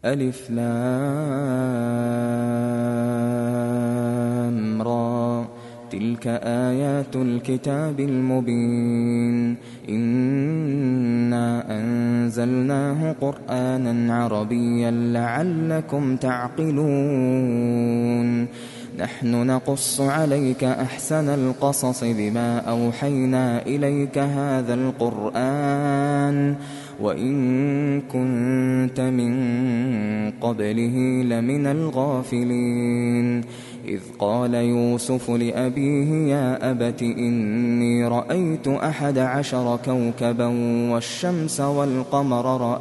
ألف لام را تلك آيات الكتاب المبين إنا أنزلناه قرآنا عربيا لعلكم تعقلون نحن نقص عليك أحسن القصص بما أوحينا إليك هذا القرآن وإن كنت من قبله لمن الغافلين إذ قال يوسف لأبيه يا أبت إني رأيت 11 كوكبا والشمس والقمر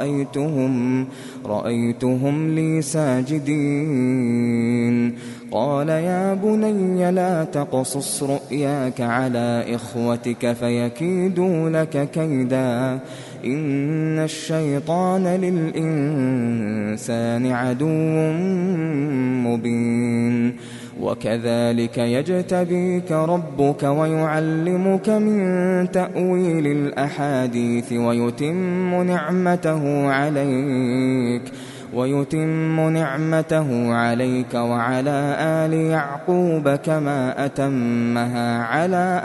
رأيتهم لي ساجدين قال يا بني لا تقصص رؤياك على إخوتك فيكيدوا لك كيدا إن الشيطان للإنسان عدو مبين وكذلك يجتبيك ربك ويعلمك من تأويل الأحاديث ويتم نعمته عليك وعلى آل يعقوب كما أتمها على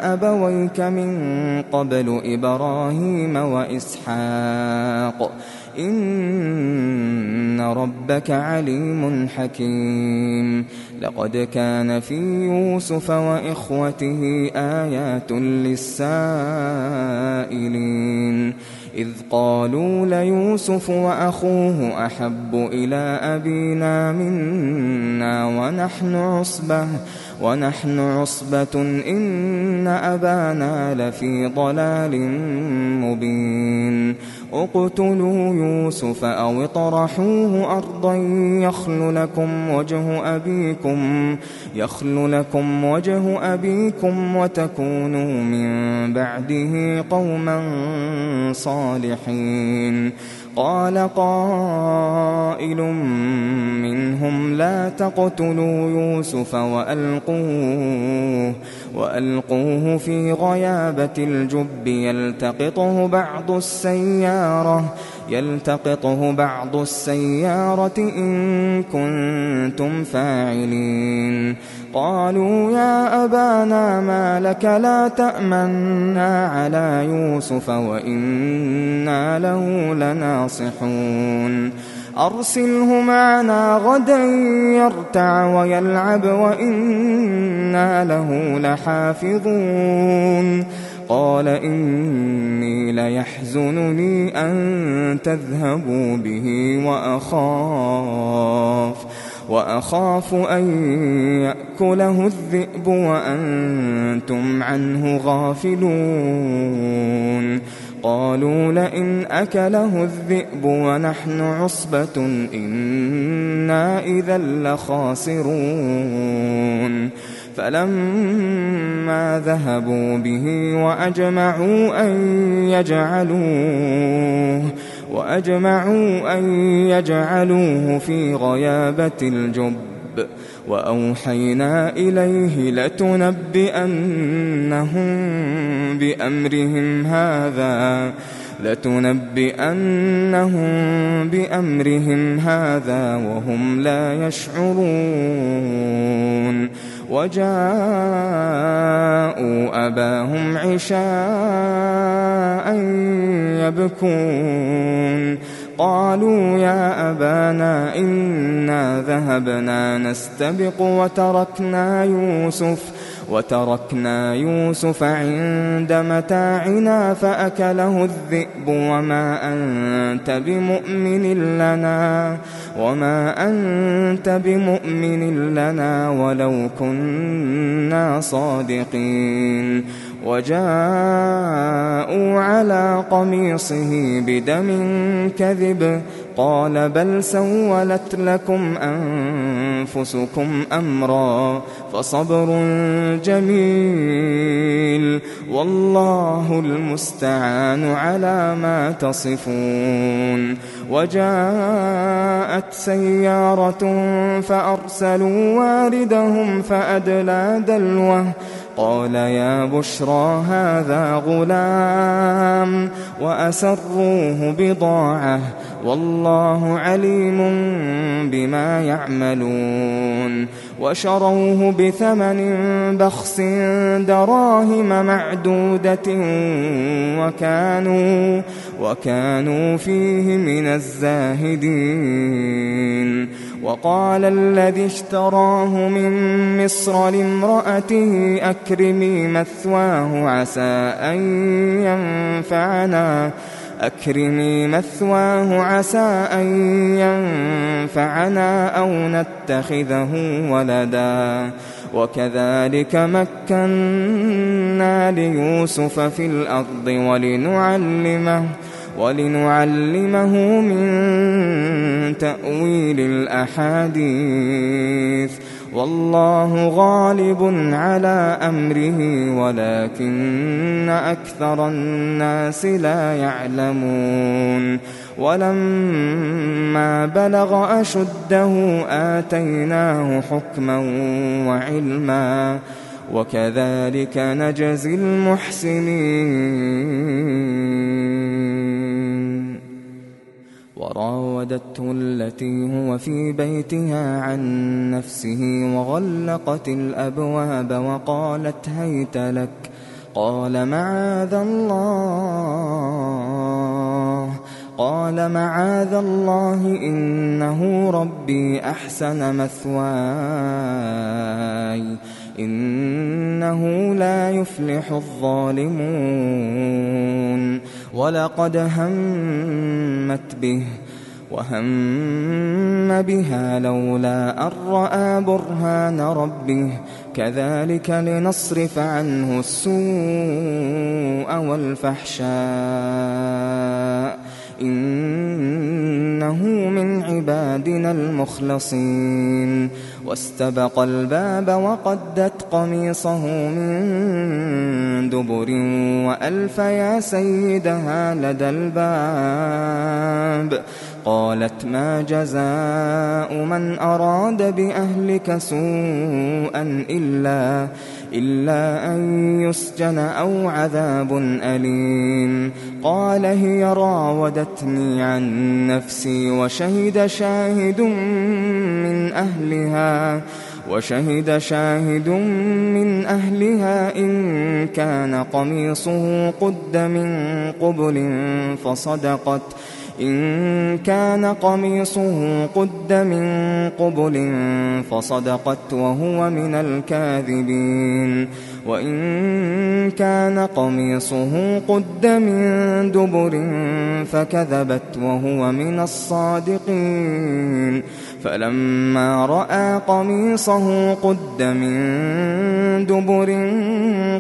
أبويك من قبل إبراهيم وإسحاق إن ربك عليم حكيم لقد كان في يوسف وإخوته آيات للسائلين إذ قالوا ليوسف وأخوه أحب إلى أبينا منا ونحن عصبة إن أبانا لفي ضلال مبين اقتلوا يوسف أو اطرحوه أرضا يخل لكم وجه أبيكم وتكونوا من بعده قوما صالحين قال قائل منهم لا تقتلوا يوسف وألقوه في غيابة الجب يلتقطه بعض السيارة إن كنتم فاعلين قالوا يا أبانا ما لك لا تأمنا على يوسف وإنا له لناصحون أرسله معنا غدا يرتع ويلعب وإنا له لحافظون قال إني ليحزنني أن تذهبوا به وأخاف أن يأكله الذئب وأنتم عنه غافلون قالوا لئن أكله الذئب ونحن عصبة إنا إذا لخاسرون فلما ذهبوا به وأجمعوا أن يجعلوه في غيابة الجب وأوحينا إليه لتنبئنهم بأمرهم هذا وهم لا يشعرون وجاءوا أباهم عشاء يبكون قالوا يا أبانا إنا ذهبنا نستبق وتركنا يوسف عند متاعنا فأكله الذئب وما أنت بمؤمن لنا ولو كنا صادقين وجاءوا على قميصه بدم كذب قال بل سولت لكم أنفسكم أمرا فصبر جميل والله المستعان على ما تصفون وجاءت سيارة فأرسلوا واردهم فأدلى دلوه قال يا بشرى هذا غلام وأسروه بضاعة والله عليم بما يعملون وشروه بثمن بخس دراهم معدودة وكانوا فيه من الزاهدين وقال الذي اشتراه من مصر لامرأته أكرمي مثواه عسى أن ينفعنا أو نتخذه ولدا وكذلك مكنا ليوسف في الأرض ولنعلمه من تأويل الأحاديث والله غالب على أمره ولكن أكثر الناس لا يعلمون ولما بلغ أشده آتيناه حكما وعلما وكذلك نجزي المحسنين وراودته التي هو في بيتها عن نفسه وغلقت الأبواب وقالت هيت لك قال معاذ الله إنه ربي أحسن مثواي إنه لا يفلح الظالمون ولقد همت به وهم بها لولا أن رأى برهان ربه كذلك لنصرف عنه السوء والفحشاء إنه من عبادنا المخلصين واستبق الباب وقدت قميصه من دبر وألف يا سيدها لدى الباب قالت ما جزاء من أراد بأهلك سوءا إلا أن يسجن أو عذاب أليم قال هي راودتني عن نفسي وشهد شاهد من أهلها إن كان قميصه قد من قبل فصدقت وهو من الكاذبين وإن كان قميصه قد من دبر فكذبت وهو من الصادقين فلما رأى قميصه قد من دبر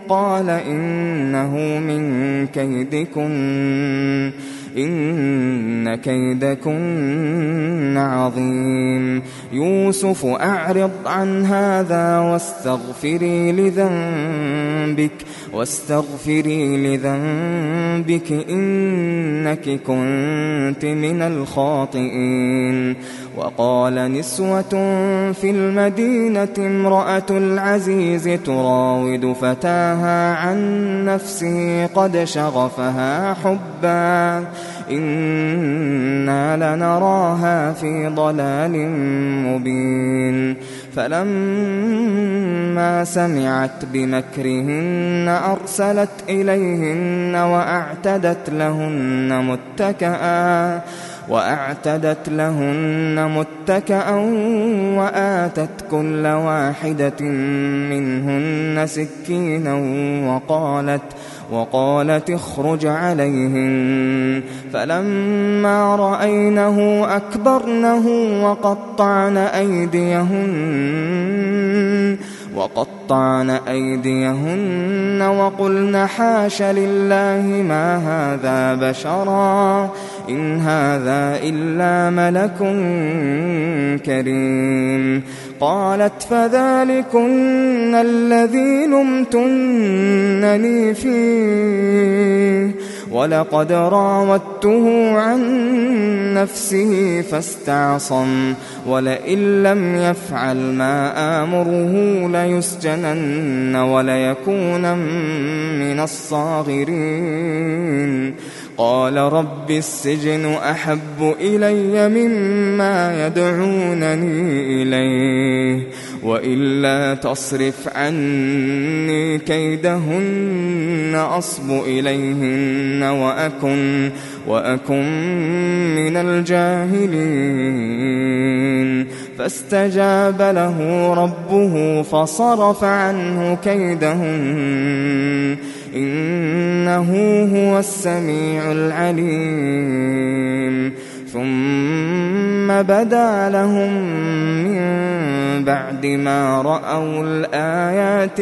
قال إنه من كيدكن إن كيدكن عظيم يوسف أعرض عن هذا واستغفري لذنبك إنك كنت من الخاطئين وقال نسوة في المدينة امرأة العزيز تراود فتاها عن نفسه قد شغفها حبا إنا لنراها في ضلال مبين فلما سمعت بمكرهن أرسلت إليهن وأعتدت لهن متكأ وآتت كل واحدة منهن سكينا وقالت اخرج عليهن فلما رأينه أكبرنه وقطعن أيديهن وقلن حاش لله ما هذا بشرا إن هذا إلا ملك كريم قالت فذلكن الذي لمتنني فيه ولقد راودته عن نفسه فاستعصم ولئن لم يفعل ما آمره ليسجنن وليكون من الصاغرين قال رب السجن أحب إلي مما يدعونني إليه وإلا تصرف عني كيدهن أصب إليهن وأكن من الجاهلين فاستجاب له ربه فصرف عنه كيدهن إنه هو السميع العليم ثم بدا لهم من بعد ما رأوا الآيات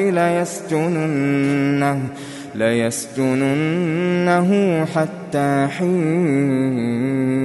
ليسجننه حتى حين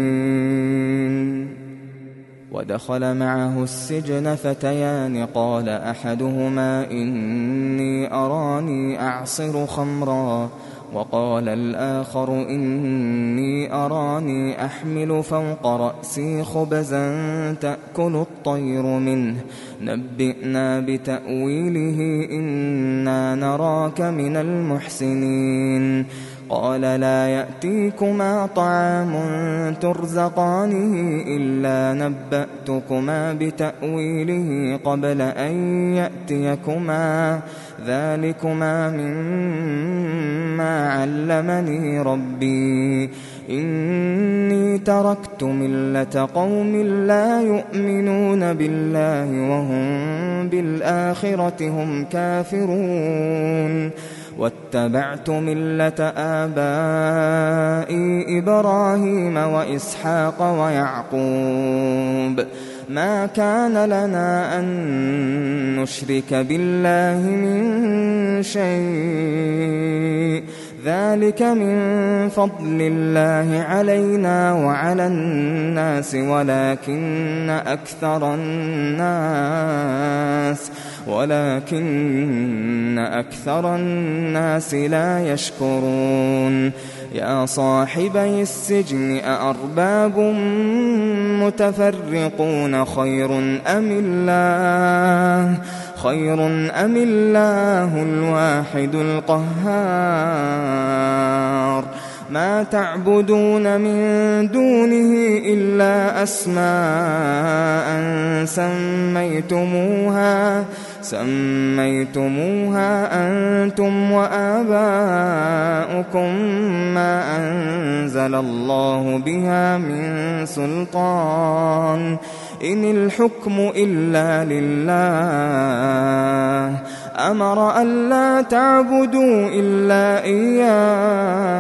ودخل معه السجن فتيان قال أحدهما إني أراني أعصر خمرا وقال الآخر إني أراني أحمل فوق رأسي خبزا تأكل الطير منه نبئنا بتأويله إنا نراك من المحسنين قال لا يأتيكما طعام ترزقانه إلا نبأتكما بتأويله قبل أن يأتيكما ذلكما مما علمني ربي إني تركت ملة قوم لا يؤمنون بالله وهم بالآخرة هم كافرون واتبعت ملة آبائي إبراهيم وإسحاق ويعقوب ما كان لنا أن نشرك بالله من شيء ذلك من فضل الله علينا وعلى الناس ولكن أكثر الناس لا يشكرون يا صاحبي السجن أأرباب متفرقون خير أم الله الواحد القهار ما تعبدون من دونه إلا أسماء سميتموها أنتم وآباؤكم ما أنزل الله بها من سلطان إن الحكم إلا لله أمر ألا تعبدوا إلا إياه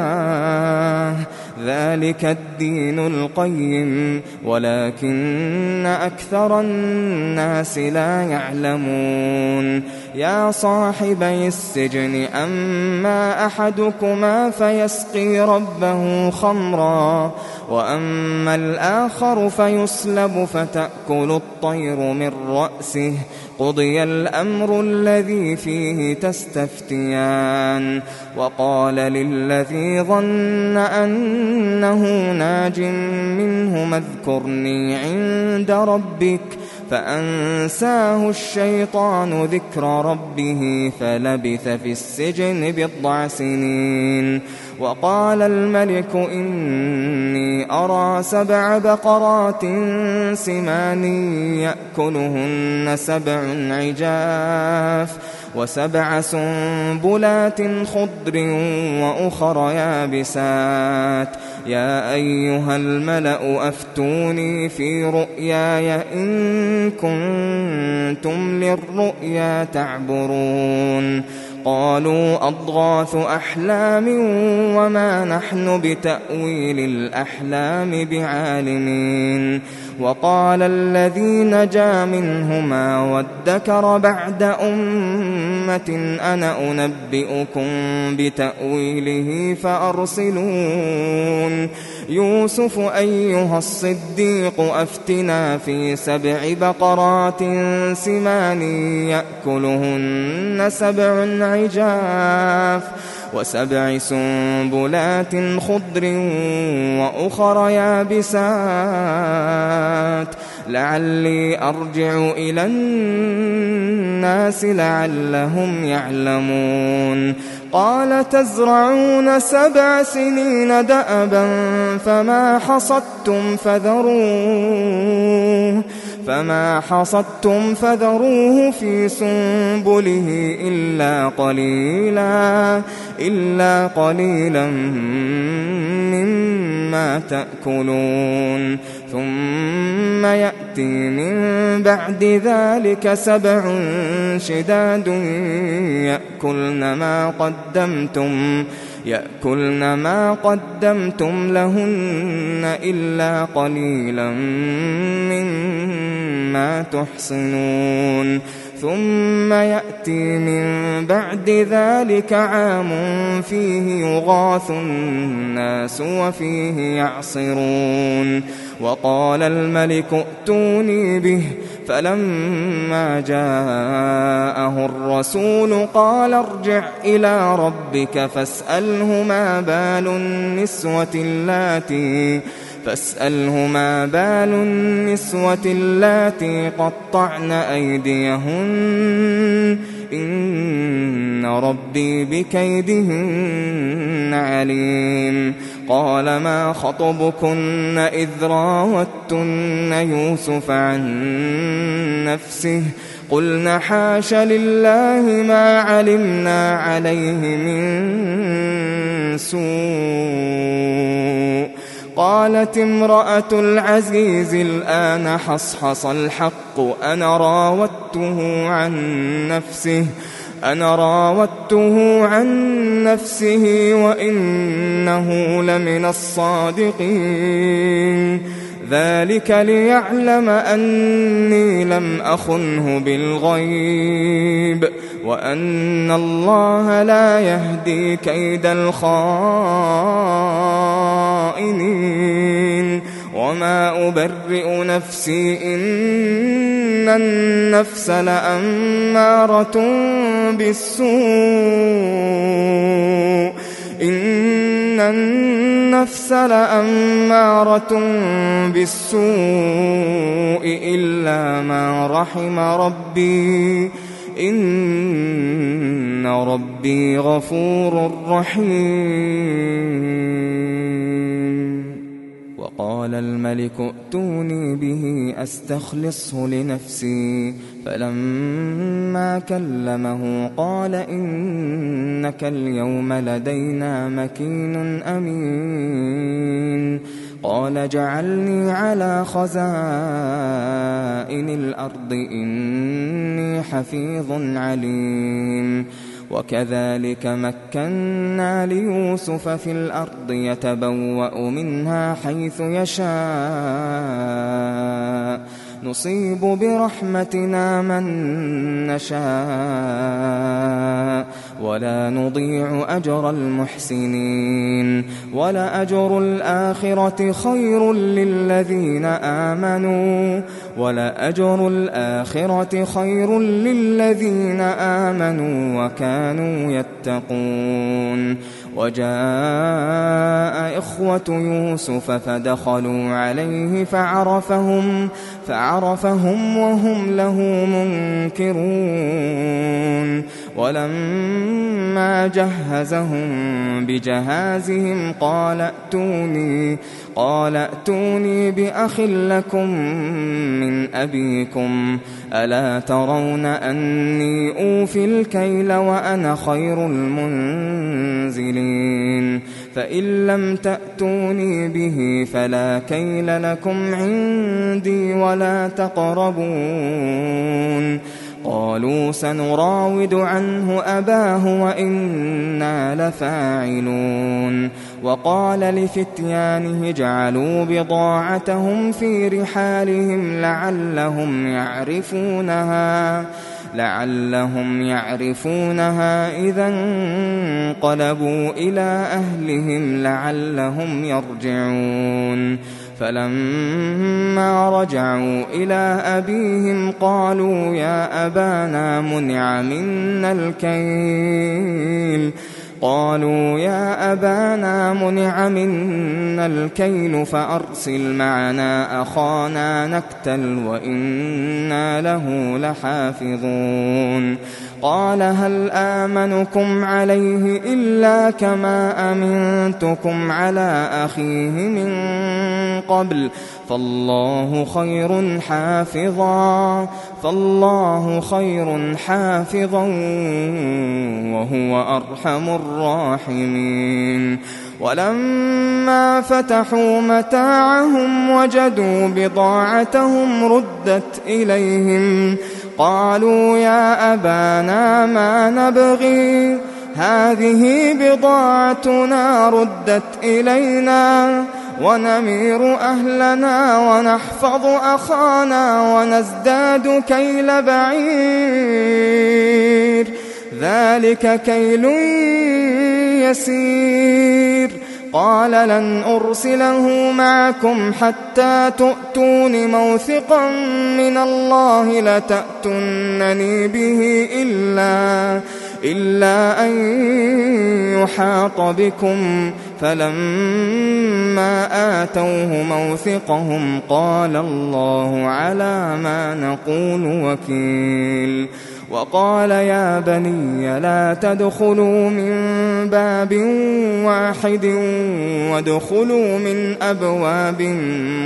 ذلك الدين القيم ولكن أكثر الناس لا يعلمون يا صاحبي السجن أما أحدكما فيسقي ربه خمرا وأما الآخر فيصلب فتأكل الطير من رأسه قضي الأمر الذي فيه تستفتيان وقال للذي ظن أنه ناج منهما اذكرني عند ربك فأنساه الشيطان ذكر ربه فلبث في السجن 9 سنين وقال الملك إني أرى 7 بقرات سمان يأكلهن 7 عجاف و7 سنبلات خضر وأخر يابسات يا أيها الملأ أفتوني في رؤياي إن كنتم للرؤيا تعبرون قالوا أضغاث أحلام وما نحن بتأويل الأحلام بعالمين وقال الذي نجا منهما وادكر بعد أمة أنا أنبئكم بتأويله فأرسلون يوسف أيها الصديق أفتنا في 7 بقرات سمان يأكلهن 7 عجاف و7 سنبلات خضر وأخر يابسات لعلي أرجع إلى الناس لعلهم يعلمون قال تزرعون 7 سنين دأبا فما حصدتم فذروه في سنبله إلا قليلا مما تأكلون ثم يأتي من بعد ذلك 7 شداد يأكلن ما قدمتم لهن إلا قليلا مما تحصنون ثم يأتي من بعد ذلك عام فيه يغاث الناس وفيه يعصرون وقال الملك ائتوني به فلما جاءه الرسول قال ارجع إلى ربك فاسأله ما بال النسوة اللاتي قطعن أيديهن إن ربي بكيدهن عليم قال ما خطبكن إذ راوتن يوسف عن نفسه قلن حاش لله ما علمنا عليه من سوء قالت امرأة العزيز الآن حصحص الحق أنا راودته عن نفسه وإنه لمن الصادقين ذلك ليعلم أني لم أخنه بالغيب وأن الله لا يهدي كيد الخائنين وما أبرئ نفسي إن النفس لأمارة بالسوء إلا ما رحم ربي إن ربي غفور رحيم وقال الملك ائتوني به أستخلصه لنفسي فلما كلمه قال إنك اليوم لدينا مكين أمين قال اجعلني على خزائن الأرض إني حفيظ عليم وكذلك مكنا ليوسف في الأرض يتبوأ منها حيث يشاء نصيب برحمتنا من نشاء ولا نضيع أجر المحسنين ولأجر الآخرة خير للذين آمنوا وكانوا يتقون وجاء إخوة يوسف فدخلوا عليه فعرفهم وهم له منكرون ولما جهزهم بجهازهم قال ائتوني بأخ لكم من أبيكم ألا ترون أني أوفي الكيل وأنا خير المنزلين فإن لم تأتوني به فلا كيل لكم عندي ولا تقربون قالوا سنراود عنه أباه وإنا لفاعلون وقال لفتيانه اجعلوا بضاعتهم في رحالهم لعلهم يعرفونها إذا انقلبوا إلى أهلهم لعلهم يرجعون فلما رجعوا إلى أبيهم قالوا يا أبانا منع منا الكيل فأرسل معنا أخانا نكتل وإنا له لحافظون قال هل آمنكم عليه إلا كما أمنتكم على أخيه من قبل فالله خير حافظا وهو أرحم الراحمين ولما فتحوا متاعهم وجدوا بضاعتهم ردت إليهم قالوا يا أبانا ما نبغي هذه بضاعتنا ردت إلينا ونمير أهلنا ونحفظ أخانا ونزداد كيل بعير ذلك كيل يسير قال لن أرسله معكم حتى تؤتون موثقا من الله لتأتونني به إلا أن يحاط بكم فلما آتوه موثقهم قال الله على ما نقول وكيل وقال يا بني لا تدخلوا من باب واحد وادخلوا من أبواب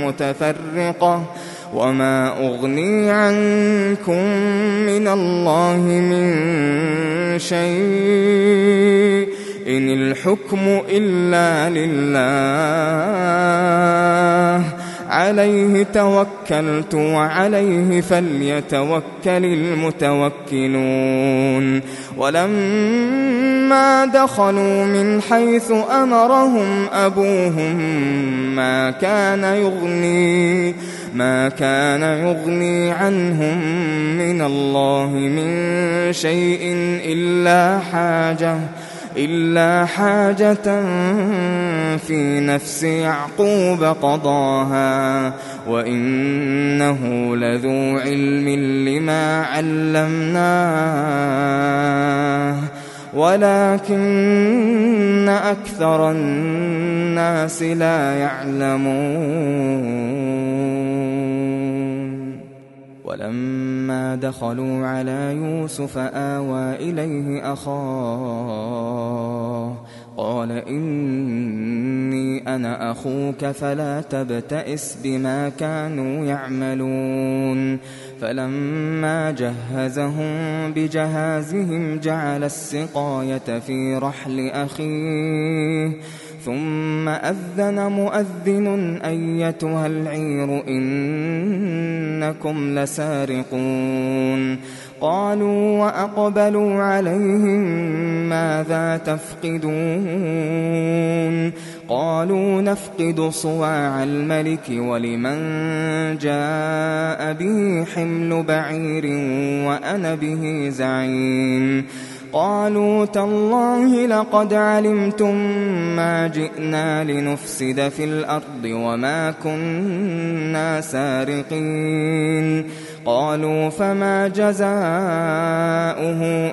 متفرقة وما أغني عنكم من الله من شيء إن الحكم إلا لله عليه توكلت وعليه فليتوكل المتوكلون ولما دخلوا من حيث أمرهم أبوهم ما كان يغني عنهم من الله من شيء إلا حاجة في نفس يعقوب قضاها وإنه لذو علم لما علمناه ولكن أكثر الناس لا يعلمون ولما دخلوا على يوسف آوى إليه أخاه قال إني أنا أخوك فلا تبتئس بما كانوا يعملون فلما جهزهم بجهازهم جعل السقاية في رحل أخيه ثم أذن مؤذن أيتها العير إنكم لسارقون قالوا وأقبلوا عليهم ماذا تفقدون قالوا نفقد صواع الملك ولمن جاء به حمل بعير وأنا به زعيم قالوا تالله لقد علمتم ما جئنا لنفسد في الأرض وما كنا سارقين قالوا فما جزاؤه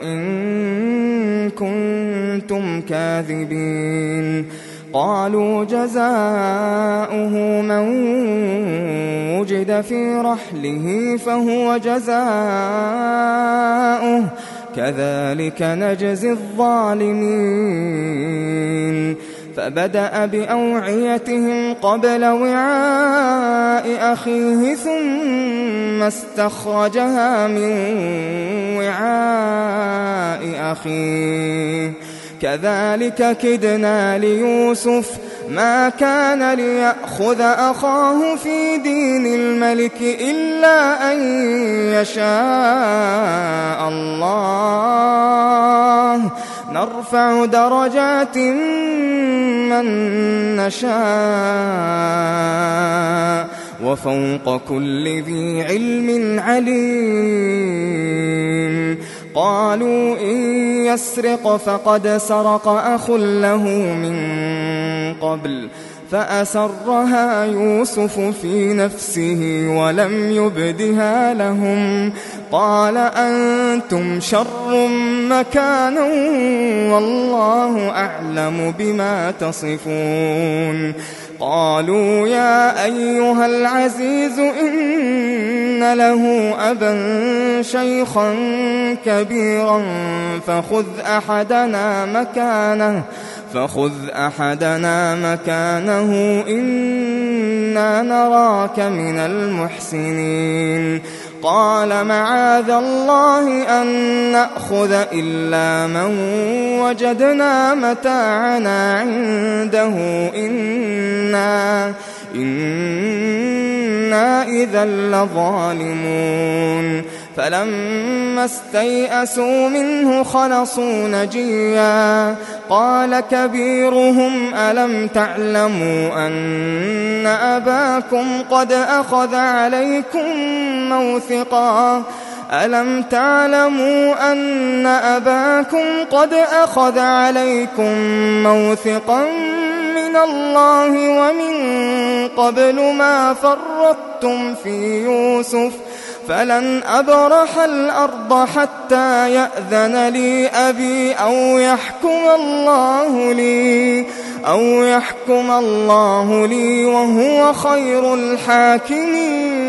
إن كنتم كاذبين قالوا جزاؤه من وجد في رحله فهو جزاؤه كذلك نجزي الظالمين فبدأ بأوعيتهم قبل وعاء أخيه ثم استخرجها من وعاء أخيه كذلك كدنا ليوسف ما كان ليأخذ أخاه في دين الملك إلا أن يشاء الله نرفع درجات من نشاء وفوق كل ذي علم عليم قالوا إن يسرق فقد سرق أخ له من قبل فأسرها يوسف في نفسه ولم يبدها لهم قال أنتم شر مكانا والله أعلم بما تصفون قالوا يا أيها العزيز إن إن له أبا شيخا كبيرا فخذ أحدنا مكانه إنا نراك من المحسنين قال معاذ الله أن نأخذ إلا من وجدنا متاعنا عنده إنا إذا لظالمون فلما استيئسوا منه خلصوا نجيا قال كبيرهم ألم تعلموا أن أباكم قد أخذ عليكم موثقا من الله ومن قبل ما فرطتم في يوسف فلن أبرح الأرض حتى يأذن لي أبي أو يحكم الله لي وهو خير الحاكمين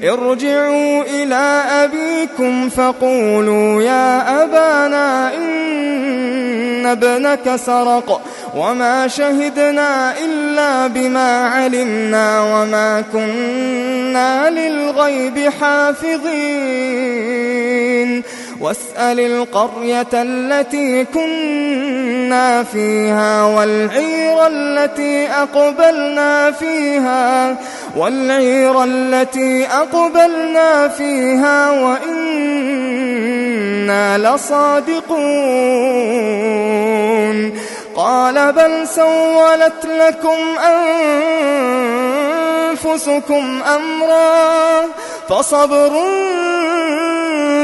ارجعوا إلى أبيكم فقولوا يا أبانا إن ابنك سرق وما شهدنا إلا بما علمنا وما كنا للغيب حافظين واسأل القرية التي كنا فيها والعير التي أقبلنا فيها وإنا لصادقون قال بل سولت لكم أنفسكم أمرا فصبر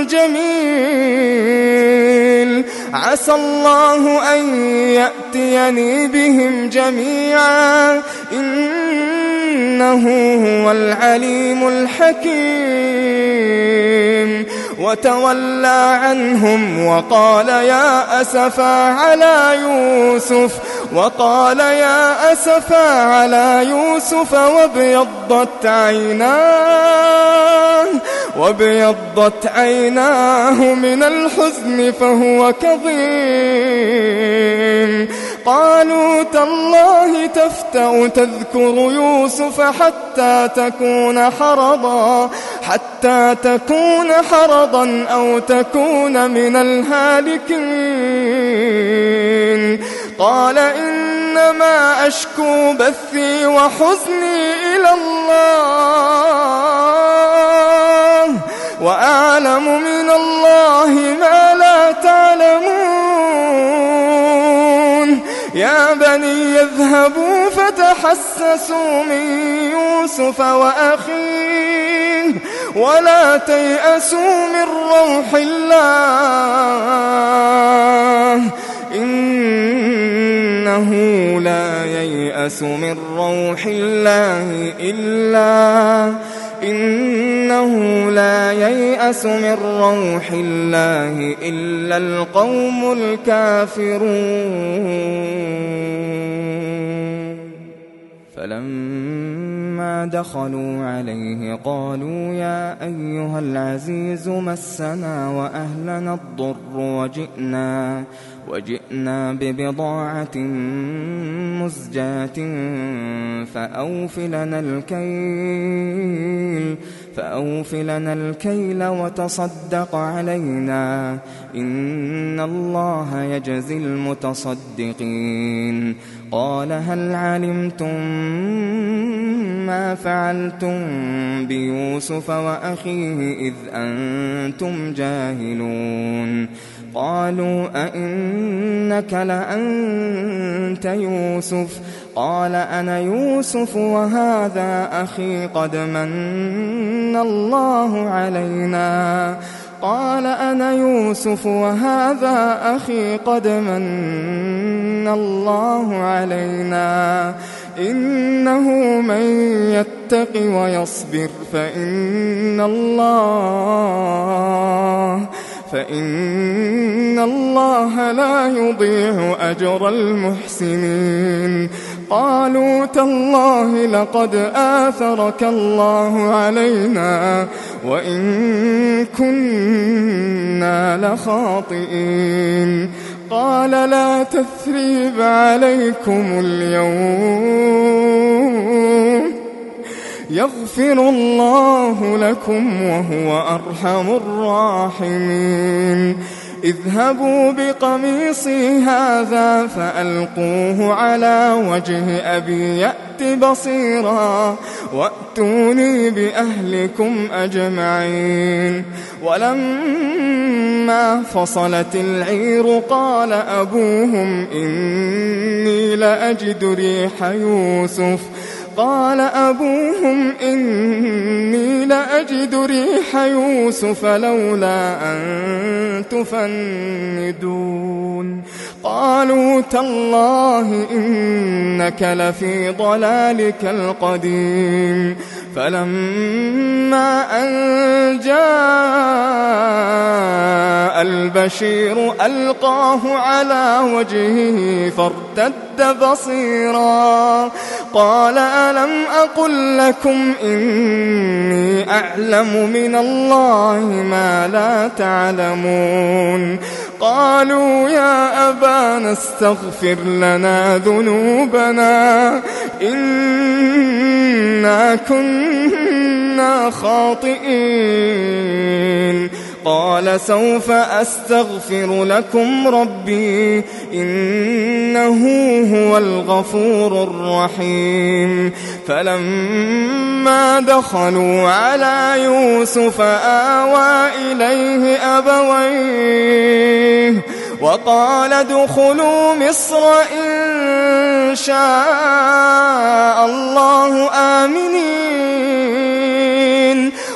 جميل عسى الله أن يأتيني بهم جميعا إنه هو العليم الحكيم وتولى عنهم وقال يا أسفا على يوسف وابيضت عيناه من الحزن فهو كظيم قالوا تالله تفتأ تذكر يوسف حتى تكون حرضا أو تكون من الهالكين قال إنما أشكو بثي وحزني إلى الله وأعلم من الله ما لا تعلمون يا بني اذهبوا فتحسسوا من يوسف وأخيه ولا تيأسوا من روح الله إنه لا ييأس من روح الله إلا القوم الكافرون فلما دخلوا عليه قالوا يا أيها العزيز مسنا وأهلنا الضر وجئنا ببضاعة مزجاة فأوف لنا الكيل وتصدق علينا إن الله يجزي المتصدقين قال هل علمتم ما فعلتم بيوسف وأخيه إذ أنتم جاهلون قالوا أئنك لأنت يوسف قال أنا يوسف وهذا أخي قد من الله علينا إنه من يتق ويصبر فإن الله لا يضيع أجر المحسنين قالوا تالله لقد آثرك الله علينا وإن كنا لخاطئين. قال لا تثريب عليكم اليوم يغفر الله لكم وهو أرحم الراحمين. اذهبوا بقميصي هذا فألقوه على وجه أبي يأت بصيرا وأتوني بأهلكم أجمعين. ولما فصلت العير قال أبوهم إني لأجد ريح يوسف لولا أن تفندون. قالوا تالله إنك لفي ضلالك القديم. فلما أن جاء البشير ألقاه على وجهه فارتد بصيرا قال ألم أقل لكم إني أعلم من الله ما لا تعلمون. قالوا يا أبانا استغفر لنا ذنوبنا إنا كنا خاطئين. قال سوف أستغفر لكم ربي إنه هو الغفور الرحيم. فلما دخلوا على يوسف آوى إليه أبويه وقال ادخلوا مصر إن شاء الله آمنين.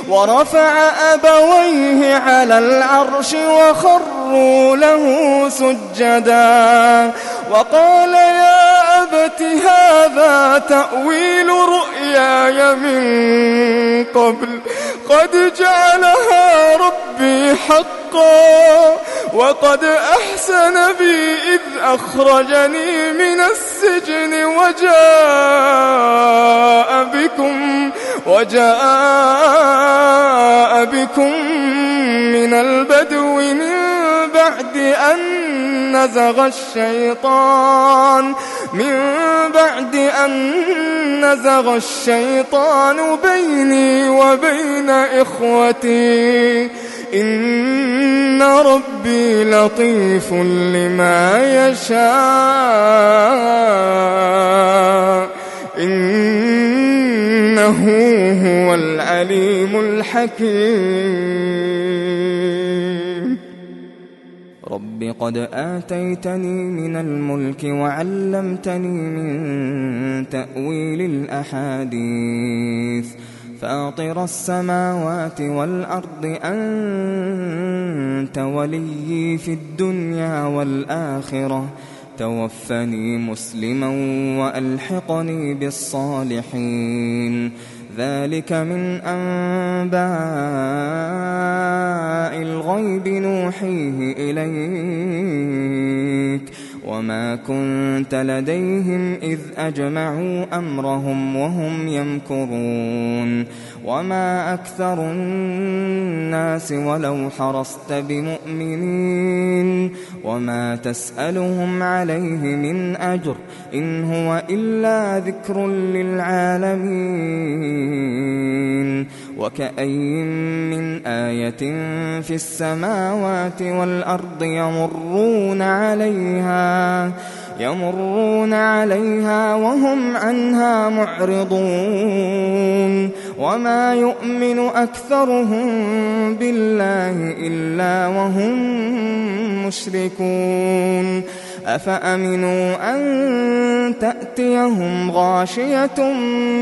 ورفع أبويه على العرش وخروا له سجدا وقال يا أبت هذا تأويل رؤياي من قبل قد جعلها ربي حقا وقد أحسن بي إذ أخرجني من السجن وجاء بكم من البدو من بعد أن نزغ الشيطان بيني وبين إخوتي إن ربي لطيف لما يشاء إنه هو العليم الحكيم. رب قد آتيتني من الملك وعلمتني من تأويل الأحاديث فاطر السماوات والأرض أنت وليي في الدنيا والآخرة توفني مسلما وألحقني بالصالحين. ذلك من أنباء الغيب نوحيه إليك وما كنت لديهم إذ أجمعوا أمرهم وهم يمكرون. وما أكثر الناس ولو حرصت بمؤمنين وما تسألهم عليه من أجر إن هو إلا ذكر للعالمين. وكأي من آية في السماوات والأرض يمرون عليها وهم عنها معرضون. وما يؤمن أكثرهم بالله إلا وهم مشركون. أفأمنوا أن تأتيهم غاشية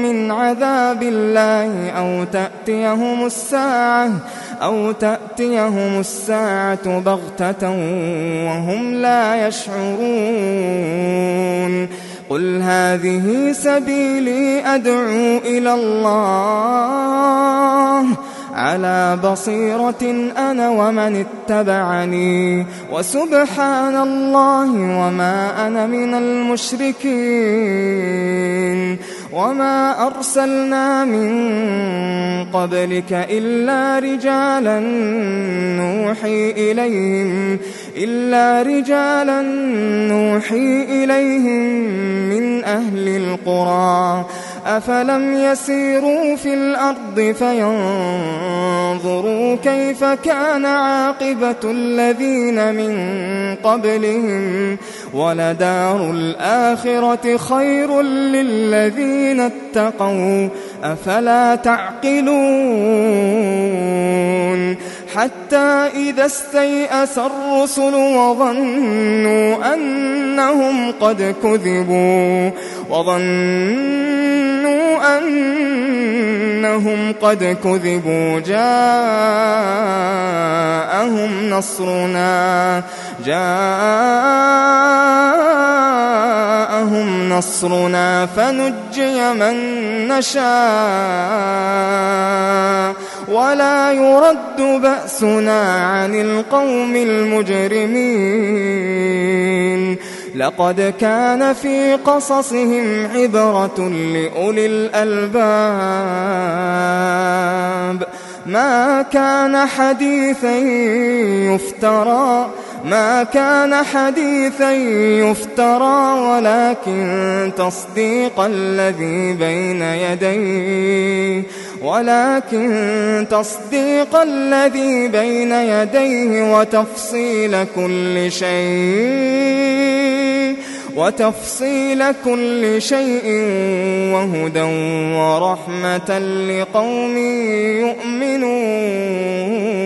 من عذاب الله أو تأتيهم الساعة بغتة وهم لا يشعرون. قل هذه سبيلي أدعو إلى الله على بصيرة أنا ومن اتبعني وسبحان الله وما أنا من المشركين. وما أرسلنا من قبلك إلا رجالا نوحي إليهم من أهل القرى أفلم يسيروا في الأرض فينظروا كيف كان عاقبة الذين من قبلهم ولدار الآخرة خير للذين اتقوا أفلا تعقلون. حتى إذا استيأس الرسل وظنوا أنهم قد كذبوا جاءهم نصرنا فنجي من نشاء ولا يرد بأسنا عن القوم المجرمين. لقد كان في قصصهم عبرة لأولي الألباب ما كان حديثا يفترى ولكن تصديق الذي بين يديه وتفصيل كل شيء وهدى ورحمة لقوم يؤمنون.